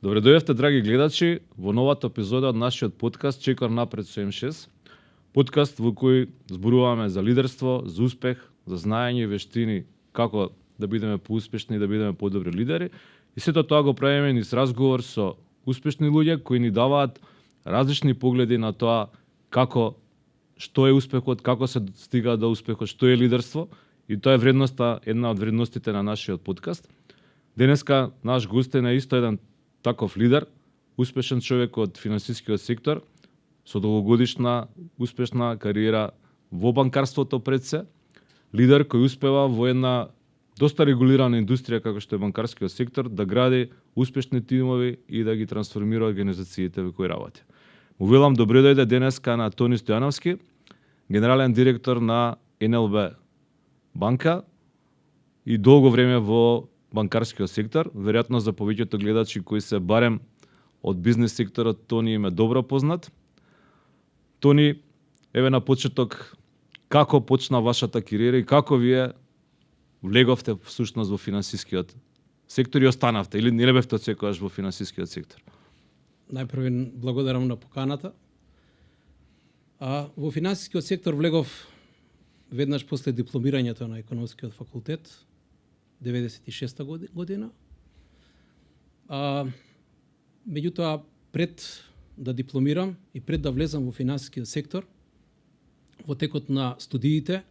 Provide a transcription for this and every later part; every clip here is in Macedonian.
Добре дојдовте, драги гледачи, во новата епизода од нашиот подкаст Чекор напред со М6. Подкаст во кој зборуваме за лидерство, за успех, за знаење и вештини како да бидеме поуспешни и да бидеме подобри лидери. И сето тоа го правиме низ разговор со успешни луѓе кои ни даваат различни погледи на тоа како, што е успехот, како се стига до успехот, што е лидерство. И тоа е вредноста, една од вредностите на нашиот подкаст. Денеска наш гост е на исто еден таков лидер, успешен човек од финансискиот сектор, со долгогодишна успешна кариера во банкарството пред се, лидер кој успева во една доста регулирана индустрија како што е банкарскиот сектор да гради успешни тимови и да ги трансформира организациите во кои работи. Му велам добре дојде денеска на Тони Стојановски, генерален директор на НЛБ банка и долго време во банкарскиот сектор. Веројатно за повеќето гледачи кои се барем од бизнес секторот, Тони им е добро познат. Тони, еве на почеток, како почна вашата кариера и како вие влеговте всушност во финансискиот сектор и останавте, или не бевте секогаш во финансискиот сектор? Најпрво благодарам на поканата. Во финансискиот сектор влегов веднаш после дипломирањето на економскиот факултет 96 година. Меѓутоа, пред да дипломирам и пред да влезам во финансискиот сектор, во текот на студиите,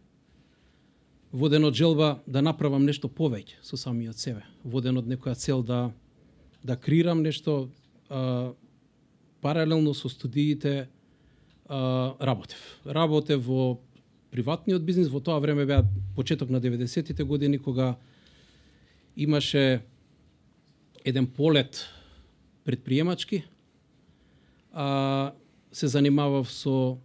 воден од желба да направам нешто повеќе со самиот себе, воден од некоја цел да креирам нешто, паралелно со студиите работев во приватниот бизнис. Во тоа време беа почеток на 90-тите години, кога имаше еден полет предприемачки. Се занимавав со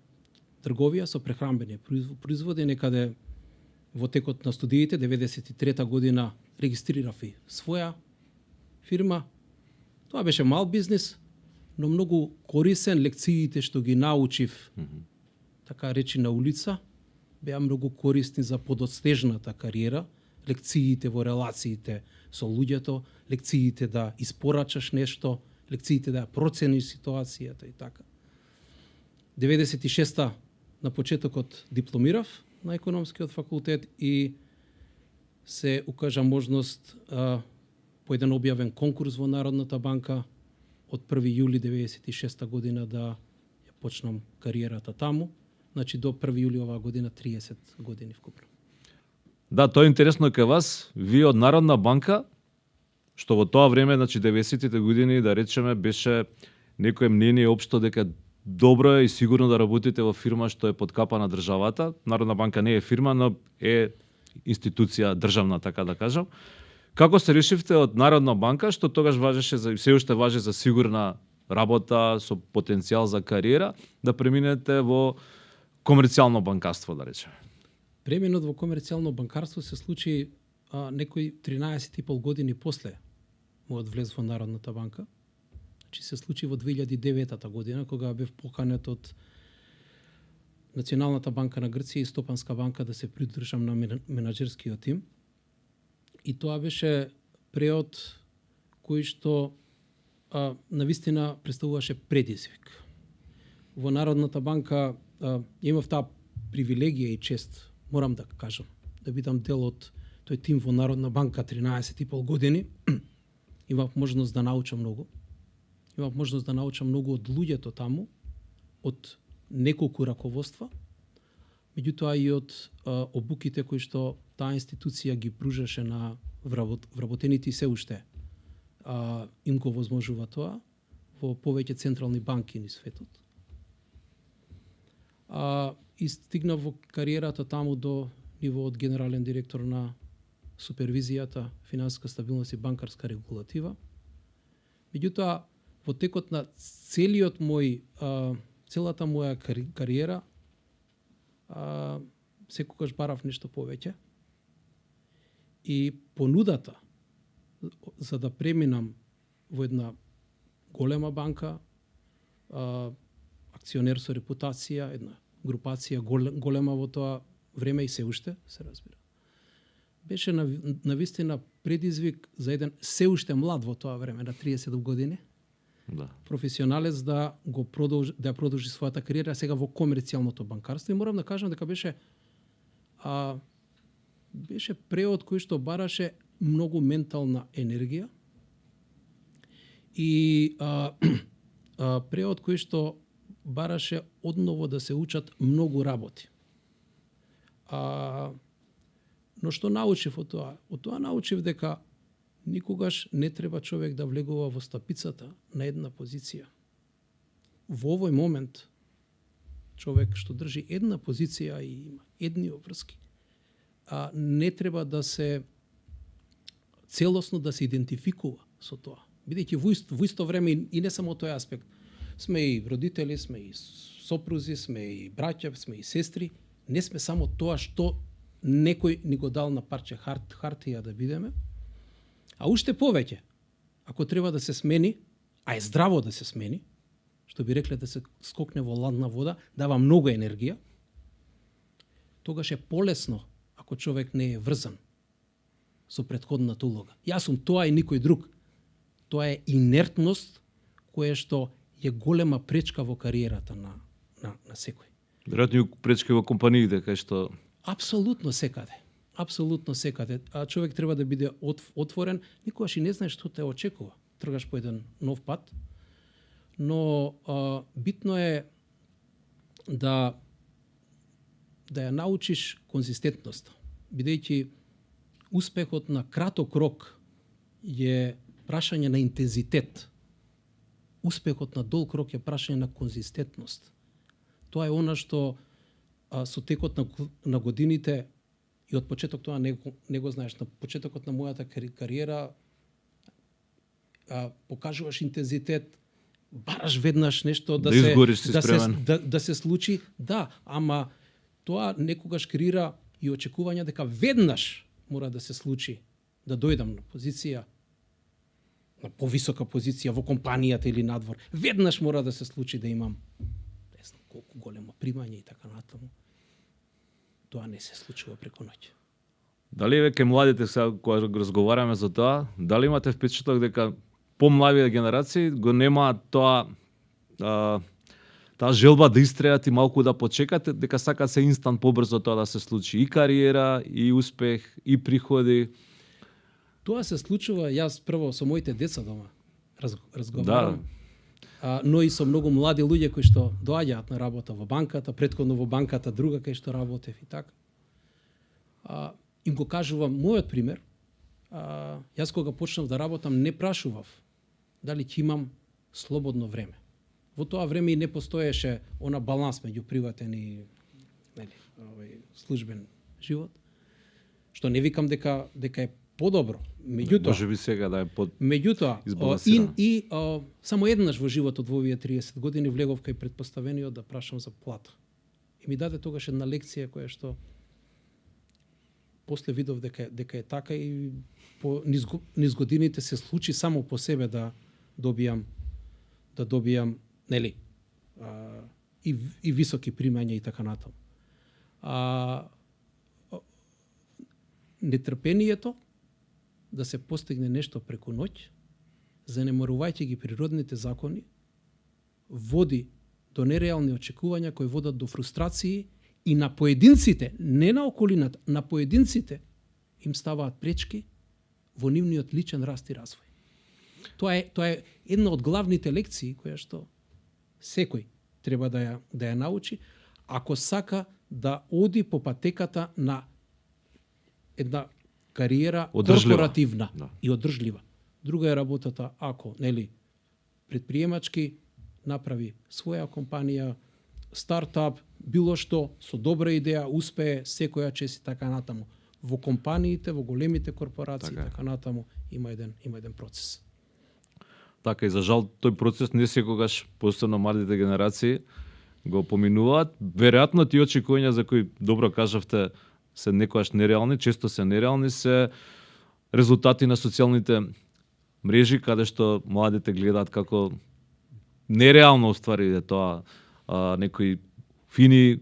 трговија, со прехранбени производи. Некаде во текот на студиите, 93-та година, регистрирав и своја фирма. Тоа беше мал бизнис, но многу корисен. Лекциите што ги научив, така речи на улица, беа многу корисни за подоцнежната кариера. Лекциите во релациите со луѓето, лекциите да испорачаш нешто, лекциите да процениш ситуацијата и така. 96-та на почетокот дипломирав на економскиот факултет и се укажа можност по еден објавен конкурс во Народната банка од 1 јули 96 година да ја почнам кариерата таму. Значи до 1 јули оваа година 30 години вкупно. Да, тоа е интересно кај вас. Вие од Народна банка, што во тоа време, значи 90-тите години, да речеме, беше некое мнение општо дека добро е и сигурно да работите во фирма што е под капа на државата. Народна банка не е фирма, но е институција државна, така да кажам. Како се решивте од Народна банка, што тогаш важеше за се уште важи за сигурна работа со потенцијал за кариера, да преминете во комерцијално банкарство, да речеме? Преминот во комерцијално банкарство се случи некои 13,5 години после мојот влез во Народната банка. Значи се случи во 2009 година, кога бев поканет од Националната банка на Грција и Стопанска банка да се придржам на менаџерскиот тим. И тоа беше период кој што навистина представуваше предизвик. Во Народната банка имав таа привилегија и чест, морам да кажам, да бидам дел од тој тим во Народна банка 13,5 години. Имав можност да научам многу. Имав можност да научам многу од луѓето таму, од неколку раководства, меѓутоа и од обуките кои што таа институција ги пружеше на вработените и се уште им го возможува тоа во повеќе централни банки низ светот. И стигнав во кариерата таму до ниво од генерален директор на супервизијата, финансиска стабилност и банкарска регулатива. Меѓутоа, во текот на целата моја кариера, секогаш барав нешто повеќе. И понудата за да преминам во една голема банка, акционер со репутација, една групација голема во тоа време и се уште, се разбира. Беше навистина предизвик за еден се уште млад во тоа време, на 30 години, Да. професионалец да го продолжи, да ја продолжи својата кариера сега во комерцијалното банкарство. И морам да кажам дека беше преод кој што бараше многу ментална енергија и преод кој што бараше одново да се учат многу работи. Но што научив од тоа? Од тоа научив дека никогаш не треба човек да влегува во стапицата на една позиција. Во овој момент човек што држи една позиција и има едни обврски, не треба да се целосно да се идентификува со тоа. Бидејќи во исто време и не само тој аспект, сме и родители, сме и сопрузи, сме и браќа, сме и сестри, не сме само тоа што некој ни го дал на парче хартија да бидеме, а уште повеќе, ако треба да се смени, а е здраво да се смени, што би рекле да се скокне во ладна вода, дава многу енергија, тогаш е полесно ако човек не е врзан со претходната улога. Јас сум тоа и никој друг. Тоа е инертност која што е голема пречка во кариерата на секој. Веројатно и пречки во компаниите кај што Апсолутно секаде. Апсолутно секаде. А човек треба да биде отворен, никогаш и не знаеш што те очекува. Тргаш по еден нов пат, но битно е да ја научиш конзистентност, бидејќи успехот на краток рок е прашање на интензитет. Успехот на долг рок е прашање на конзистентност. Тоа е она што со текот на годините и од почеток тоа не го знаеш. На почетокот на мојата кариера покажуваш интензитет, бараш веднаш нешто да се случи, да, ама тоа некогаш креира и очекување дека веднаш мора да се случи, да дојдам на позиција, на повисока позиција во компанијата или надвор. Веднаш мора да се случи да имам не знам колку големо примање и така натаму. Тоа не се случува преку ноќ. Дали веќе младите, сега кога разговараме за тоа, дали имате впечаток дека помладите генерации го немаат тоа таа желба да истреат и малку да почекат, дека сакаат се инстант побрзо тоа да се случи, и кариера, и успех, и приходи? Тоа се случува, јас прво со моите деца дома разговарам, но и со многу млади луѓе кои што доаѓаат на работа во банката, претходно во банката друга кај што работев и така. Им го кажувам мојот пример. Јас кога почнав да работам не прашував дали ќе имам слободно време. Во тоа време и не постоеше она баланс меѓу приватен и службен живот, што не викам дека е подобро. Меѓутоа, можеби сега да е меѓутоа, само еднаш во животот во овие 30 години влегов кај претпоставениот да прашам за плата. И ми даде тогаш една лекција која што после видов дека е така и низ годините се случи само по себе да добијам нели и високи примања и така натаму. Нетрпението да се постигне нешто преку ноќ, занемарувајќи ги природните закони, води до нереални очекувања кои водат до фрустрации и на поединците, не на околината, на поединците им ставаат пречки во нивниот личен раст и развој. Тоа е една од главните лекции која што секој треба да ја научи ако сака да оди по патеката на една кариера корпоративна и одржлива. Друга е работата ако, нели, предприемачки направи своја компанија, стартап, било што со добра идеја успее, секоја чест и така натаму. Во компаниите, во големите корпорации, така натаму има еден процес. Така и за жал тој процес не секогаш, посебно младите генерации, го поминуваат. Веројатно тие очекувања за кои добро кажавте се некогаш нереални, често се нереални, се резултати на социјалните мрежи, каде што младите гледаат како нереално уствари е тоа некои фини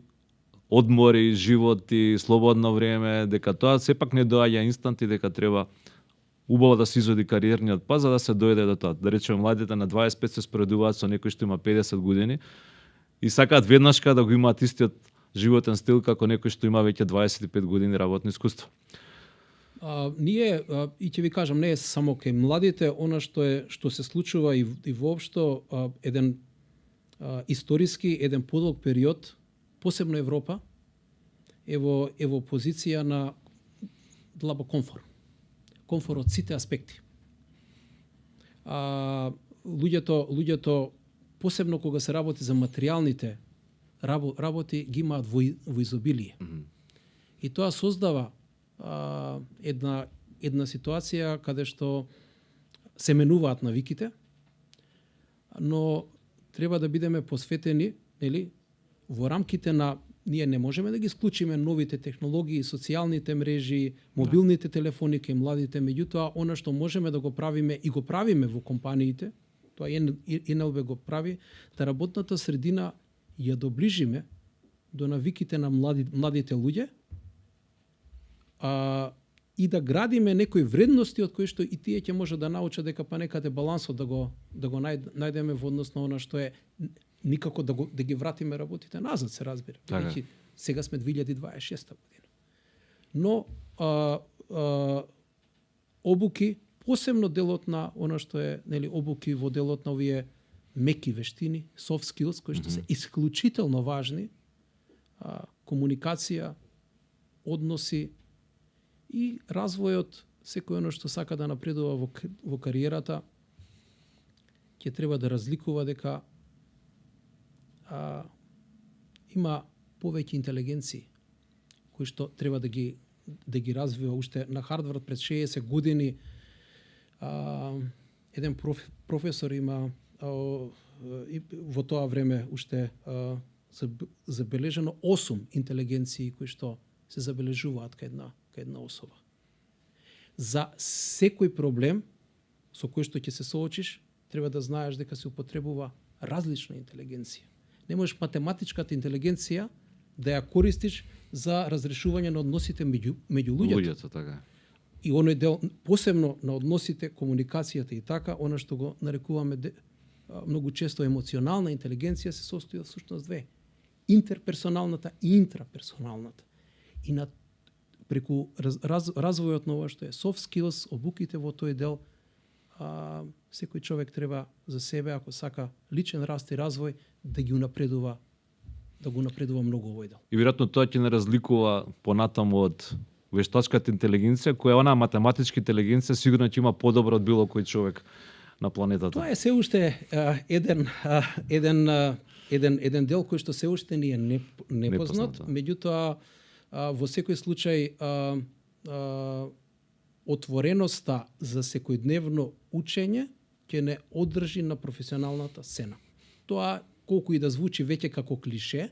одмори, живот и слободно време, дека тоа сепак не доаѓа инстант и дека треба убаво да се изоди кариерниот пат за да се дојде до тоа. Да речеме младите на 25 се споредуваат со некој што има 50 години и сакаат веднашка да го имаат истиот животен стил како некој што има веќе 25 години работно искуство. Ние и ќе ви кажам, не е само кај младите, она што се случува и воопшто еден историски, еден подолг период, посебно Европа, е во позиција на длабок комфор. Комфор од сите аспекти. Луѓето, посебно кога се работи за материјалните работи, ги имаат во изобилие. И тоа создава една ситуација каде што се менуваат навиките, но треба да бидеме посветени, нели, во рамките на ние не можеме да ги исклучиме новите технологии, социјалните мрежи, мобилните телефони кај младите, меѓутоа она што можеме да го правиме и го правиме во компаниите, тоа НЛБ го прави, да работната средина ја доближиме до навиките на младите луѓе, и да градиме некои вредности од кои што и тие ќе може да научат дека па некаде балансот да го најдеме во однос на она што е никако да ги вратиме работите назад, се разбира. Значи, сега сме 2026 година. Но обуки, посебно делот на она што е, нели, обуки во делот на овие меки вештини, soft skills, кои што се исклучително важни, комуникација, односи и развојот, секој оно што сака да напредува во кариерата, ќе треба да разликува дека има повеќе интелигенции кои што треба да ги развива. Уште на Хардвард пред 60 години еден професор има во тоа време уште забележено 8 интелигенции кои што се забележуваат кај една особа. За секој проблем со кој што ќе се соочиш, треба да знаеш дека се употребува различна интелигенција. Не можеш математичката интелигенција да ја користиш за разрешување на односите меѓу луѓето. Така. И оној дел, посебно на односите, комуникацијата и така, она што го нарекуваме многу често емоционална интелигенција, се состои од сушност две. Интерперсоналната и интраперсоналната. И на преку развојот на ова што е soft skills, обуките во тој дел, секој човек треба за себе, ако сака личен раст и развој, да го напредува многу овој дел. И веројатно тоа ќе не разликува понатаму од вештачката интелигенција, која е она математичка интелигенција сигурно ќе има подобро од било кој човек на планетата. Тоа е се уште еден дел кој што се уште ни е непознат, меѓутоа во секој случај отвореноста за секојдневно учење ќе не одржи на професионалната сцена. Тоа, колку и да звучи веќе како клише,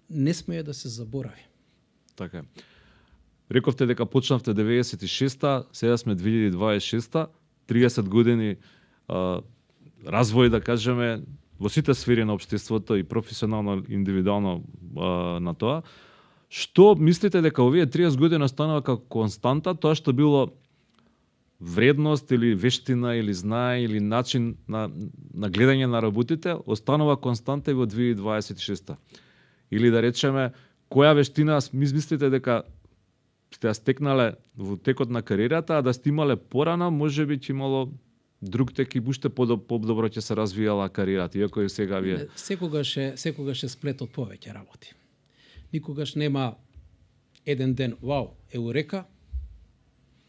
не смее да се заборави. Така е. Рековте дека почнавте 96-та, сега сме 2026-та, 30 години развој, да кажеме, во сите сфери на општеството и професионално, индивидуално на тоа. Што мислите дека овие 30 години останува како константа, тоа што било вредност или вештина или знае или начин на гледање на работите, останува константа и во 2026-та? Или да речеме, која вештина мислите дека сте ја стекнале во текот на кариерата, а да сте имале порано, можеби ќе имало друг тек и уште подобро ќе се развијала кариерата, иако и сега вие... Секогаш е сплет од повеќе работи. Никогаш нема еден ден, вау, еурека,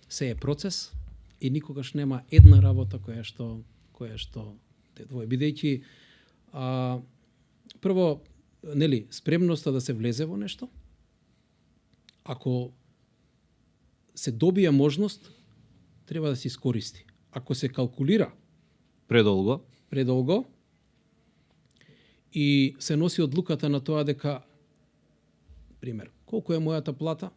се е процес и никогаш нема една работа која што те двое. Бидејќи прво, нели, спремноста да се влезе во нешто, ако се добија можност, треба да се искористи. Ако се калкулира предолго и се носи одлуката на тоа дека, пример, колку е мојата плата?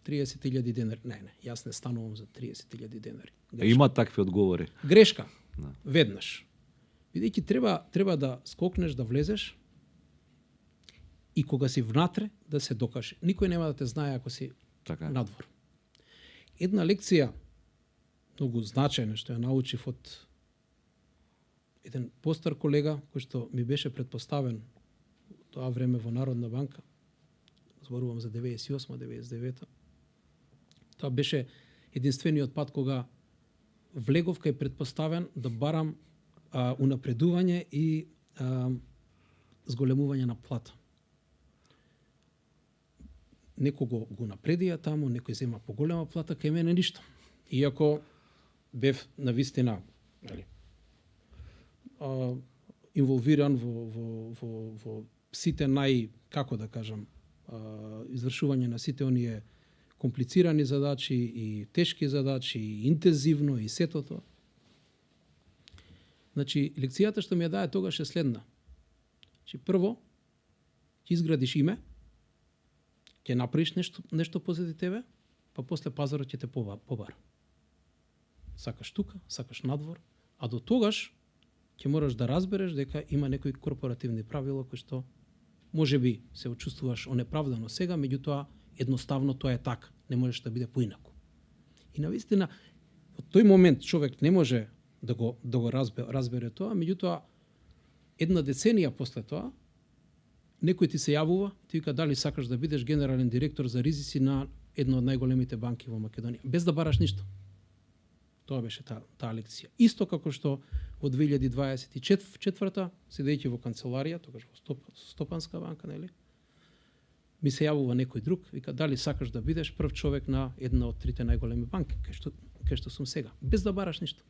30.000 денари. Не, јас не станувам за 30.000 денари. Има такви одговори. Грешка. Веднаш. Бидејќи треба да скокнеш, да влезеш и кога си внатре да се докаже. Никој нема да те знае ако си надвор. Една лекција многу значајно што ја научив од еден постар колега кој што ми беше предпоставен тоа време во Народна банка. Зборувам за 98-99. Тоа беше единствениот пат кога влегов кај предпоставен да барам унапредување и зголемување на плата. Некого го напредија таму, некој зема поголема плата, кај мене ништо. Иако бев навистина инволвиран во сите како да кажам, извршување на сите оние комплицирани задачи и тешки задачи, и интензивно и сето тоа. Значи, лекцијата што ми ја даде тогаш е следна. Значи, прво, ќе изградиш име, ќе направиш нешто позади тебе, па после пазарот ќе те побара. Сакаш тука, сакаш надвор, а до тогаш ќе мораш да разбереш дека има некои корпоративни правила кои што можеби се очувствуваш онеправдано сега, меѓутоа едноставно тоа е така, не можеш да биде поинаку. И навистина во тој момент човек не може да го разбере тоа, меѓутоа една деценија после тоа некој ти се јавува, ти вика дали сакаш да бидеш генерален директор за ризици на една од најголемите банки во Македонија, без да бараш ништо. Тоа беше таа лекција. Исто како што во 2024 седејќи во канцеларија, тогаш во Стопанска банка, нели? Ми се јавува некој друг, вика дали сакаш да бидеш прв човек на една од трите најголеми банки, кај што сум сега, без да бараш ништо.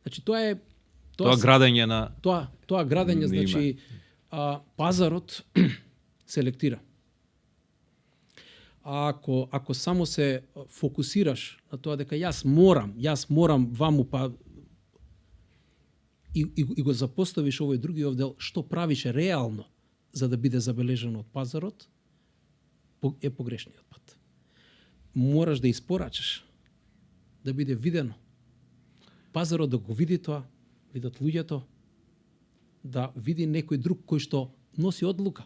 Значи тоа градење на тоа градење, значи пазарот селектира. Ако само се фокусираш на тоа дека јас морам ваму па и го запоставиш овој другиот дел што правиш реално за да биде забележано од пазарот, е погрешниот пат. Мораш да испорачаш, да биде видено. Пазарот да го види тоа, видат луѓето, да види некој друг кој што носи одлука.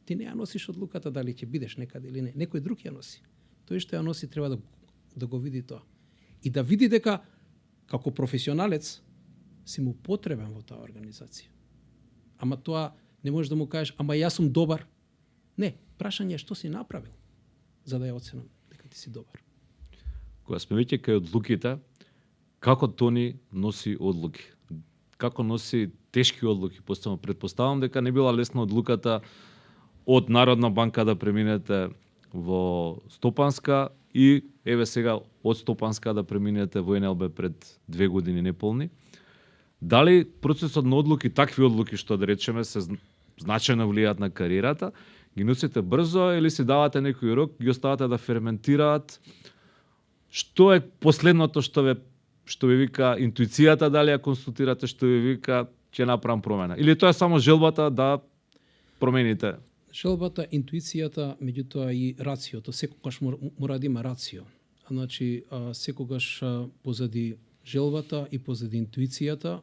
Ти не ја носиш одлуката дали ќе бидеш некаде или не. Некој друг ја носи. Тој што ја носи треба да го види тоа. И да види дека како професионалец си му потребен во таа организација. Ама тоа не можеш да му кажеш, ама јас сум добар. Не, прашање е што си направил за да ја оценам дека ти си добар. Кога сме веќе кај одлуките, како Тони носи одлуки? Како носи тешки одлуки? Постојано претпоставам дека не била лесна одлуката од Народна банка да преминете во Стопанска и еве сега од Стопанска да преминете во НЛБ пред 2 години неполни. Дали процесот на одлуки, такви одлуки што да речеме се значајно влијаат на кариерата, ги носите брзо или си давате некој рок, ги оставате да ферментираат? Што е последното што ви вика интуицијата, дали ја консултирате, што ви вика ќе направам промена? Или тоа е само желбата да промените? Желбата, интуицијата, меѓутоа и рациото, секогаш мора да има рацио. Значи, секогаш позади желбата и позади интуицијата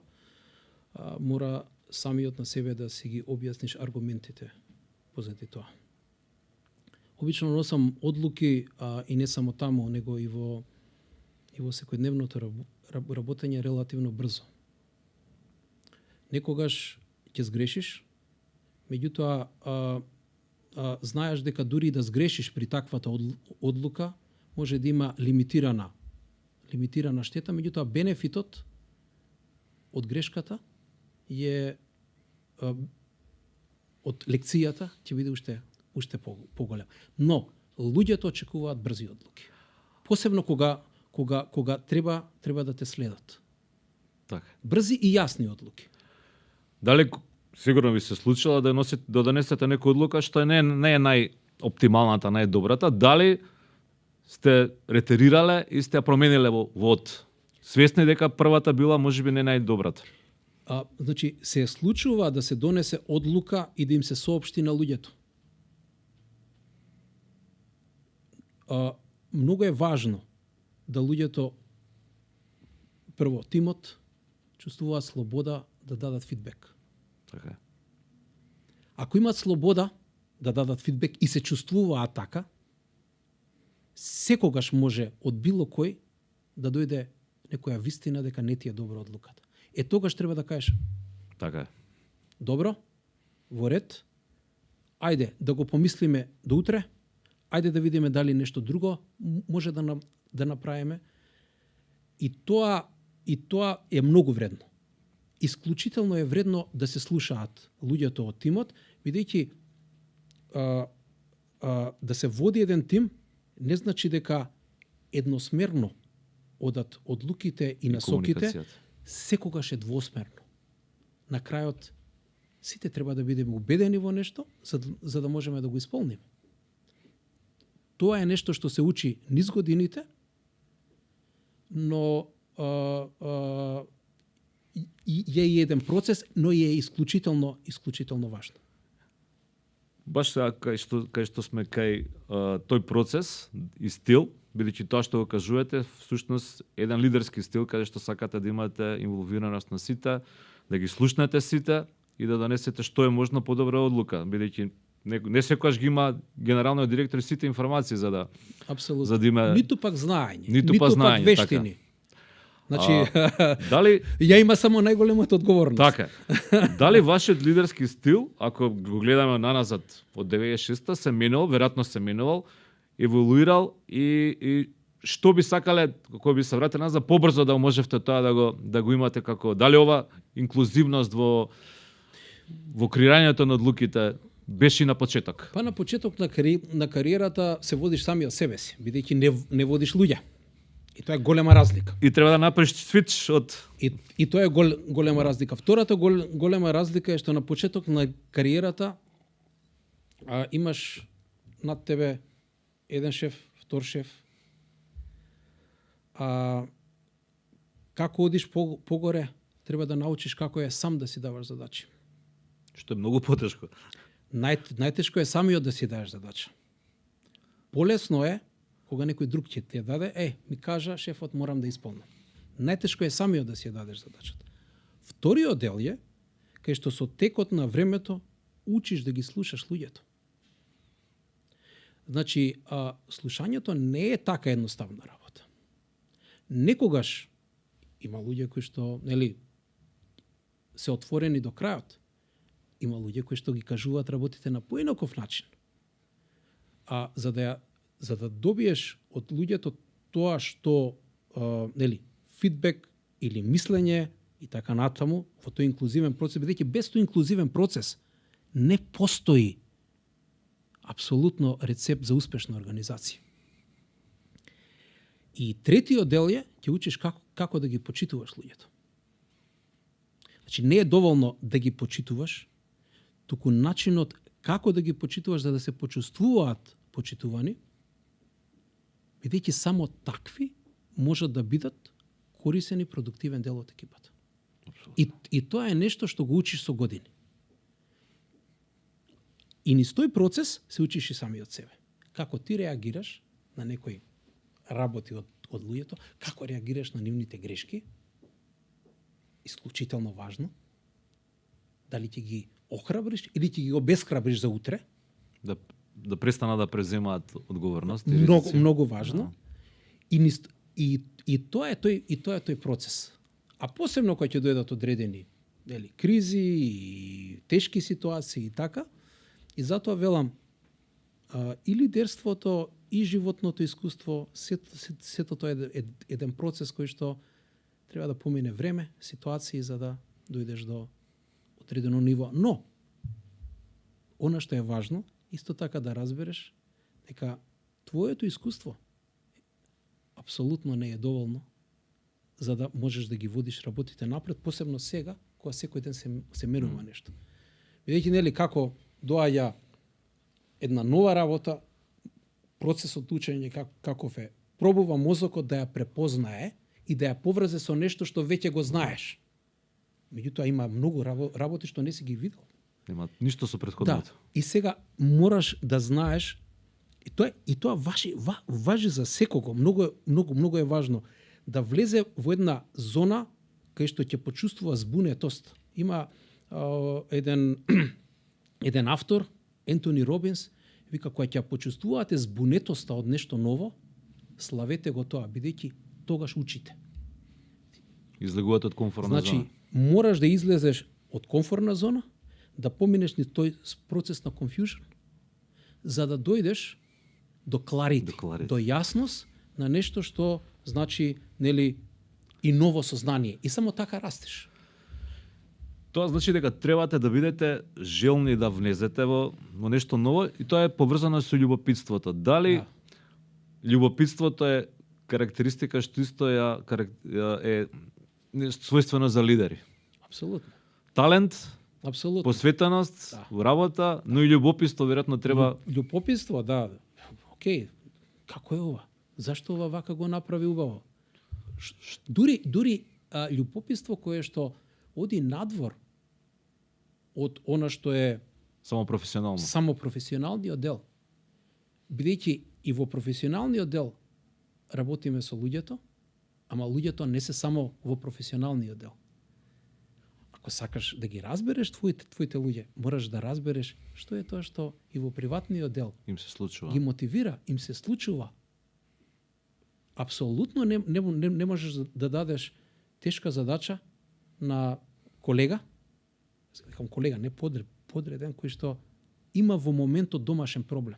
мора самиот на себе да си ги објасниш аргументите позади тоа. Обично носам одлуки и не само таму, него и во секојдневното работење релативно брзо. Некогаш ќе сгрешиш, меѓутоа знаеш дека дури да сгрешиш при таквата одлука, може да има лимитирана штета, меѓутоа бенефитот од грешката е од лекцијата ќе биде уште поголем. Но луѓето очекуваат брзи одлуки. Посебно кога треба да те следат. Така. Брзи и јасни одлуки. Дали сигурно ви се случило да донесете некоја одлука што не е најоптималната, најдобрата, дали сте ретерирале и сте ја промениле во од свесни дека првата била можеби не најдобрата? Значи, се случува да се донесе одлука и да им се соопшти на луѓето. Многу е важно да луѓето, прво, тимот, чувствуваат слобода да дадат фидбек. Така. Ако имаат слобода да дадат фидбек и се чувствуваат така, секогаш може од било кој да дојде некоја вистина дека не ти е добра одлуката. Тогаш треба да кажеш, Така е. добро, во ред, ајде да го помислиме до утре, ајде да видиме дали нешто друго може да направиме. И тоа е многу вредно. Исклучително е вредно да се слушаат луѓето од тимот, бидејќи да се води еден тим не значи дека едносмерно одат одлуките и насоките, секогаш е двосмерно. На крајот сите треба да бидеме убедени во нешто за да можеме да го исполниме. Тоа е нешто што се учи низ годините, но е еден процес, но е исклучително важно. Баш сега кај што сме кај тој процес и стил, бидејќи тоа што го кажувате, всушност еден лидерски стил каде што сакате да имате инволвираност на сите, да ги слушнете сите и да донесете што е можно подобра одлука, бидејќи не секогаш ги има генералниот директор сите информации за да Апсолутно. За да има ниту пак знаење, ниту пак вештини. Така. Значи, дали ја има само најголемата одговорност. Така. Дали вашиот лидерски стил, ако го гледаме наназад од 96-та, се менувал, веројатно се менувал, еволуирал и што би сакале, кога би се вратиле назад, побрзо да можевте тоа да го имате како, дали ова инклузивност во креирањето на одлуките беше на почеток? Па на почеток на кариерата се водиш самиот себе си, бидејќи не водиш луѓе. И тоа е голема разлика. И треба да направиш свич од... И тоа е голема разлика. Втората голема разлика е што на почеток на кариерата имаш над тебе еден шеф, втор шеф. Како одиш погоре, треба да научиш како е сам да си даваш задачи. Што е многу потешко. Најтешко е самиот да си даеш задача. Полесно е кога некој друг ќе ти ја даде, ми кажа шефот морам да исполнам. Најтешко е самиот да си ја дадеш задачата. Вториот дел е кај што со текот на времето учиш да ги слушаш луѓето. Значи, слушањето не е така едноставна работа. Некогаш има луѓе кои што, се отворени до крајот. Има луѓе кои што ги кажуваат работите на поинаков начин. За да добиеш од луѓето тоа што фидбек или мислење и така натаму во тој инклузивен процес, бидејќи без тој инклузивен процес не постои апсолутно рецепт за успешна организација. И третиот дел е ќе учиш како да ги почитуваш луѓето. Значи не е доволно да ги почитуваш, туку начинот како да ги почитуваш за да се почувствуваат почитувани, бидејќи само такви можат да бидат корисен и продуктивен дел од екипата. И тоа е нешто што го учиш со години. И низ тој процес се учиш и самиот себе. Како ти реагираш на некои работи од луѓето, како реагираш на нивните грешки, исклучително важно, дали ќе ги охрабриш или ќе ги обесхрабриш за утре. Да престанат да преземаат одговорност. Многу важно. И тоа е тој процес. А посебно кога ќе дојдат одредени кризи и тешки ситуации и така, и затоа велам, и лидерството, и животното искуство, сето тоа е еден процес кој што треба да помине време, ситуации за да дојдеш до одредено ниво. Но, она што е важно, исто така да разбереш дека твоето искуство апсолутно не е доволно за да можеш да ги водиш работите напред, посебно сега, кога секој ден се менува нешто. Бидејќи како доаѓа една нова работа, процесот учење каков е, пробува мозокот да ја препознае и да ја поврзе со нешто што веќе го знаеш. Меѓутоа има многу работи што не си ги видел. Нема ништо со претходното. Да. И сега мораш да знаеш, и тоа важи за секого, многу е важно да влезе во една зона кај што ќе почувствува збунетост. Има еден автор, Ентони Робинс, вика, кога ќе почувствувате збунетоста од нешто ново, славете го тоа, бидејќи тогаш учите. Излегувате од комфортна Значи, зона. мораш да излезеш од комфортна зона, да поминеш ни тој процес на confusion, за да дојдеш до clarity, до јасност на нешто што значи, нели, и ново сознание. И само така растеш. Тоа значи дека требате да бидете желни да внезете во нешто ново и тоа е поврзано со љубопитството. Дали љубопитството е карактеристика што исто е својствено за лидери? Апсолутно. Талент, Апсолутно. посветеност во работа, но и љубопитство веројатно треба. Љубопитство, да. Океј, како е ова? Зашто ова вака го направи убаво? Дури љубопитство кое што оди надвор од она што е Само професионалниот дел. Бидејќи и во професионалниот дел работиме со луѓето, ама луѓето не се само во професионалниот дел. Ако сакаш да ги разбереш твоите луѓе, мораш да разбереш што е тоа што и во приватниот дел им се случува. Ги мотивира, им се случува. Апсолутно не можеш да дадеш тешка задача на колега, некам колега, не подреден, кој што има во моментот домашен проблем.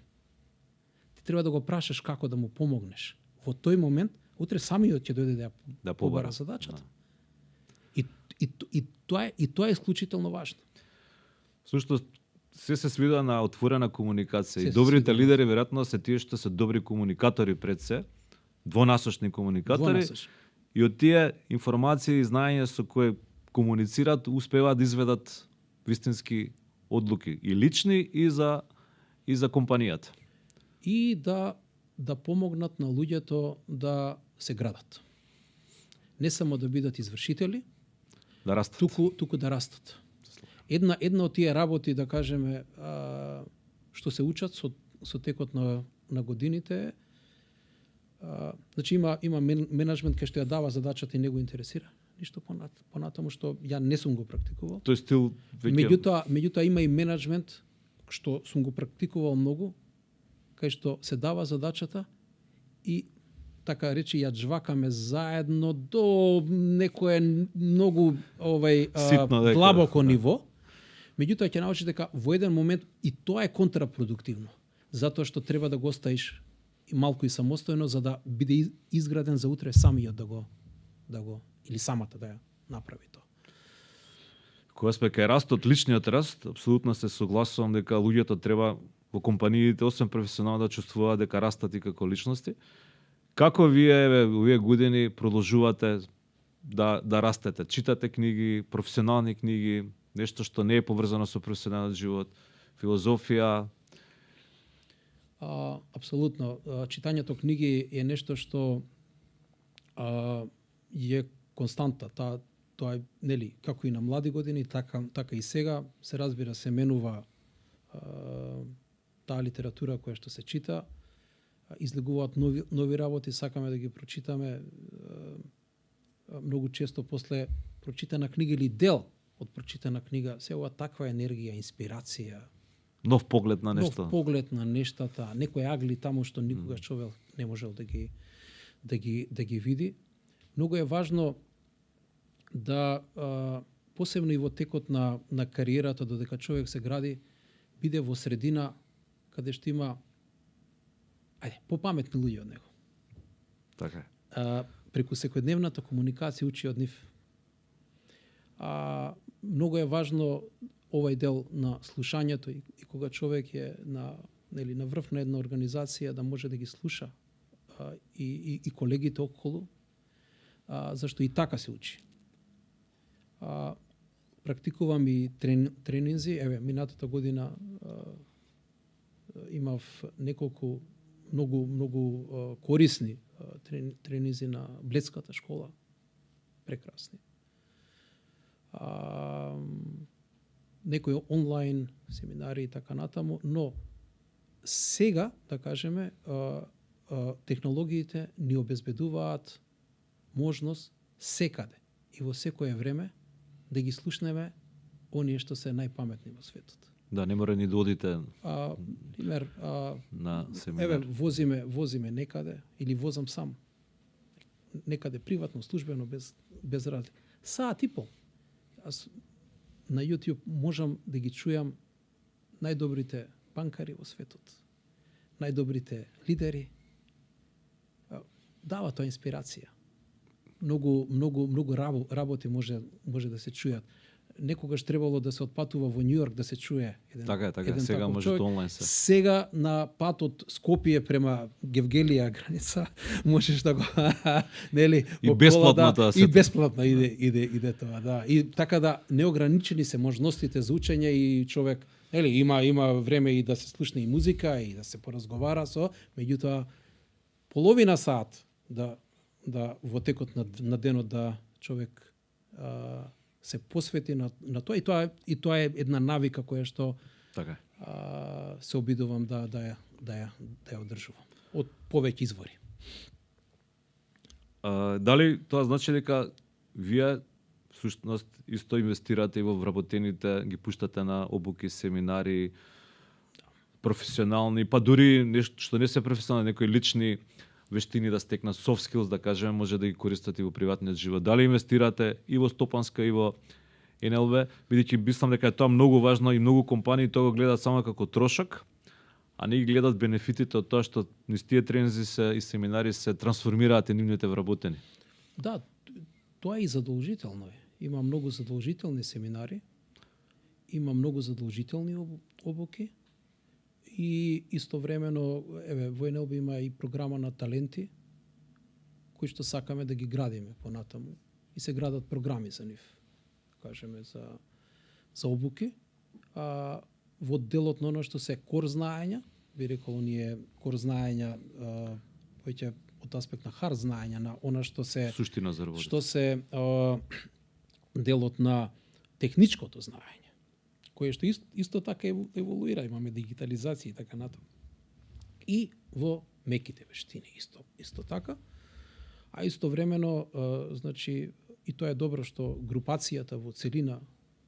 Ти треба да го прашаш како да му помогнеш. Во тој момент, утре самиот ќе дојде да побара задачата. И тоа е исклучително важно. Сушто се свидува на отворена комуникација. И добрите лидери веројатно се тие што се добри комуникатори пред се, двонасочни комуникатори. И од тие информации и знаење со кои комуницираат, успеваат да изведат вистински одлуки и лични и за компанијата. И да помогнат на луѓето да се градат. Не само да бидат извршители, да растат. Туку да растат. Една од тие работи, да кажеме, што се учат со текот на годините, значи има менеджмент кај што ја дава задачата и не го интересира ништо понатаму, што ја не сум го практикувал. Тој стил веќе... Меѓутоа има и менеджмент што сум го практикувал многу, кај што се дава задачата и така речи ја джвакаме заедно до некое многу длабоко ниво. Меѓутоа ќе научиш дека во еден момент и тоа е контрапродуктивно, затоа што треба да го оставиш малку и самостојно за да биде изграден за утре самиот да го или самата да ја направи тоа. Кога сме кај растот, личниот раст, апсолутно се согласувам дека луѓето треба во компаниите, освен професионално, да чувствуваат дека растат и како личности. Како вие овие години продолжувате да растете? Читате книги, професионални книги, нешто што не е поврзано со професионалниот живот, филозофија? Апсолутно. Читањето книги е нешто што е константа. Тоа е, нели, како и на млади години, така и сега, се разбира, се менува таа литература која што се чита, излегуваат нови работи, сакаме да ги прочитаме. Многу често после прочитана книга или дел од прочитана книга се ова таква енергија, инспирација, нов поглед на нешто. Нов поглед на нештата, некои агли таму што никогаш човек не можел да ги види. Многу е важно да посебно и во текот на кариерата, додека човек се гради, биде во средина каде што има попаметни луѓе од него. Така е. Преку секојдневната комуникација учи од нив. Многу е важно овај дел на слушањето и кога човек е на врв на една организација да може да ги слуша и колегите околу, зашто и така се учи. Практикувам и тренинзи. Минатата година имав неколку многу корисни тренинзи на Бледската школа. Прекрасни. Некои онлайн семинари и така натаму, но сега, да кажеме, технологиите ни обезбедуваат можност секаде и во секое време да ги слушнеме оние што се најпаметни во светот. Да, не мора ни да одите пример, на семинар. Возиме некаде или возам сам. некаде приватно, службено, без разлика. Саат и пол. Аз на YouTube можам да ги чујам најдобрите банкари во светот, најдобрите лидери. Дава тоа инспирација. Многу работи може да се чујат. Некогаш требало да се отпатува во Њујорк да се чуе еден. Така, еден сега таков може човек. онлайн се. Сега на патот Скопје према Гевгелија граница можеш да го нели И во бесплатно кола, тоа и се. бесплатно иде тоа, да. И така да неограничени се можностите за учење и човек нели има време и да се слушне и музика и да се поразговара со, меѓутоа половина сат да во текот на денот да човек се посвети на тоа и тоа е една навика која што Така. се обидувам да ја одржувам од повеќе извори. Дали тоа значи дека вие всушност исто инвестирате и во вработените, ги пуштате на обуки, семинари, професионални, па дури нешто што не се професионални, некои лични вештини да стекнат, soft skills да кажеме, може да ги користат и во приватниот живот. Дали инвестирате и во стопанска и во НЛВ, бидејќи мислам дека е тоа многу важно и многу компании тоа го гледаат само како трошок, а не ги гледат бенефитите од тоа што низ тие тренинзи и семинари се трансформираат и нивните вработени. Да, тоа е и задолжително е. Има многу задолжителни семинари, има многу задолжителни обуки и истовремено во НЛБ има и програма на таленти кои што сакаме да ги градиме понатаму и се градат програми за нив, кажеме за обуки. Во делот на оно што се кор знаења, би рекол оние кор знаења повеќе од аспект на хард знаења, на она што се Суштина за работа. што се делот на техничкото знаење, кое што исто така еволуира, имаме дигитализација и така натаму. И во меките вештини исто така, а истовремено значи и тоа е добро што групацијата во целина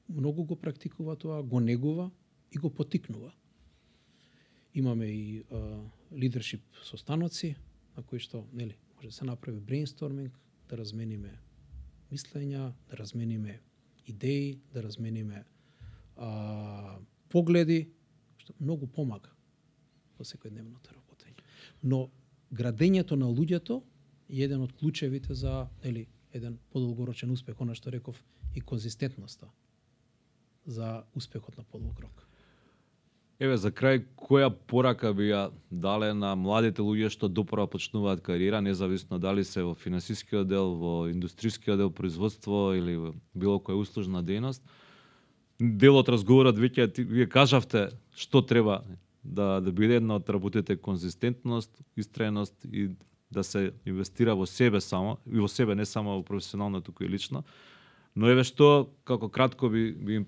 многу го практикува тоа, го негува и го потикнува. Имаме и лидершип состаноци на кои што нели може да се направи брейнсторминг, да размениме мислења, да размениме идеи, да размениме погледи, што многу помага во секојдневното работење. Но градењето на луѓето е еден од клучевите за нели еден подолгорочен успех, она што реков и конзистентноста за успехот на подолг рок. Еве, за крај, која порака би ја дале на младите луѓе што допрва почнуваат кариера, независно дали се во финансискиот дел, во индустријскиот дел, производство или во било која услужна дејност? Дел од разговорот веќе вие кажавте што треба да биде една од работите конзистентност, истраеност и да се инвестира во себе само, и во себе не само во професионално, туку и лично. Но еве што како кратко би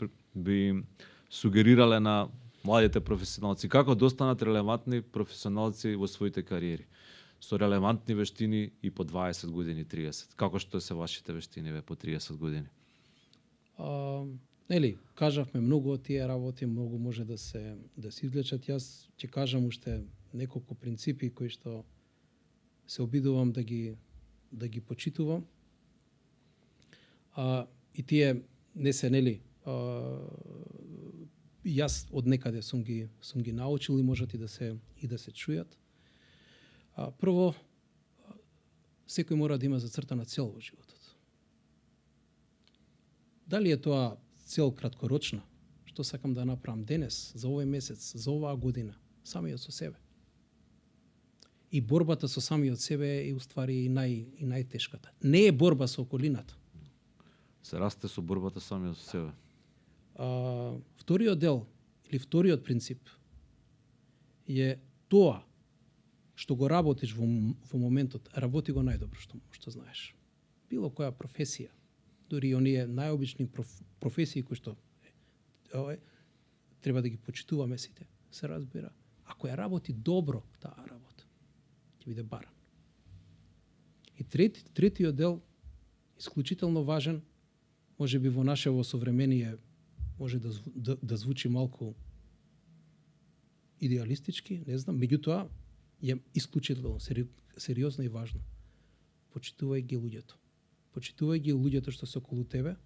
им сугерирале на младите професионалци, како да останат релевантни професионалци во своите кариери, со релевантни вештини и по 20 години, 30. Како што се вашите вештини по 30 години? Нели, кажавме многу од тие работи, многу може да се извлечат. Јас ќе кажам уште неколку принципи кои што се обидувам да ги почитувам. И тие не се нели јас од некаде сум ги научил и можат и да се чујат. Прво, секој мора да има зацртана цел во животот. Дали е тоа цел краткорочна, што сакам да направам денес, за овој месец, за оваа година, самиот со себе. И борбата со самиот себе е уствари и најтешката. Не е борба со околината. Се расте со борбата самиот со себе. Вториот дел или вториот принцип е тоа што го работиш во моментот, работи го најдобро што знаеш. Било која професија, дури и оние најобични професии кои што треба да ги почитуваме сите, се разбира. Ако ја работи добро таа работа, ќе биде баран. И третиот дел, исклучително важен, може би во нашево современие може да звучи малку идеалистички, не знам, меѓутоа е исклучително сериозно и важно. почитувај ги луѓето. Почитувај ги луѓето што се околу тебе,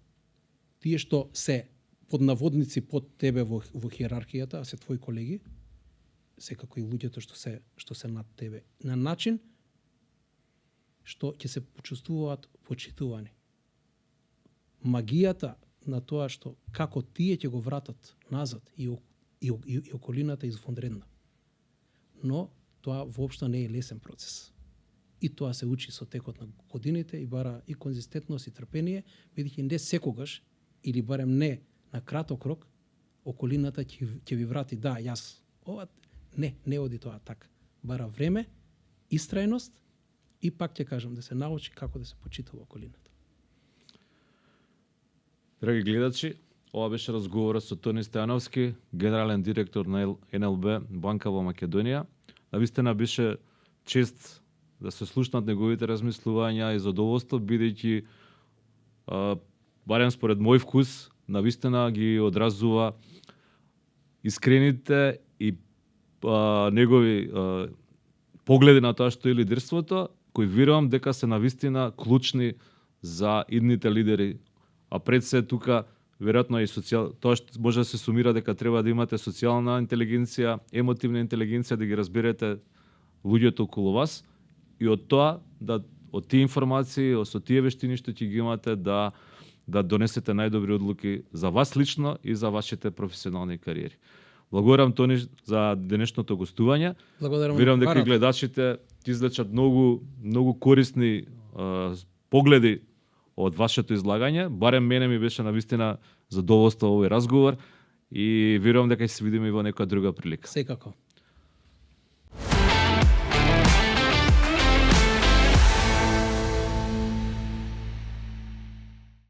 тие што се под наводници под тебе во хиерархијата, а се твои колеги, секако и луѓето што се над тебе, на начин што ќе се почувствуваат почитувани. Магијата на тоа што како тие ќе го вратат назад и околината извонредна. Но тоа воопшто не е лесен процес. И тоа се учи со текот на годините и бара и конзистентност и трпение, бидејќи не секогаш или барем не на краток рок околината ќе ви врати да, јас ова не оди тоа така. Бара време, истрајност и пак ќе кажам да се научи како да се почитува околината. Драги гледачи, ова беше разговорот со Тони Стојановски, генерален директор на НЛБ банка во Македонија. Навистина беше чест да се слушнат неговите размислувања и задоволство, бидејќи барем според мој вкус, навистина ги одразува искрените и негови погледи на тоа што е лидерството, кои верувам дека се навистина клучни за идните лидери. А пред се тука веројатно и тоа што може да се сумира дека треба да имате социјална интелигенција, емотивна интелигенција, да ги разберете луѓето околу вас и од тоа од тие информации, со тие вештини што ќе ги имате да донесете најдобри одлуки за вас лично и за вашите професионални кариери. Благодарам, Тони, за денешното гостување. Верувам дека гледачите ти извлечат многу корисни погледи од вашето излагање. Барем мене ми беше навистина задоволство овој разговор и верувам дека ќе се видиме и во некоја друга прилика. Секако.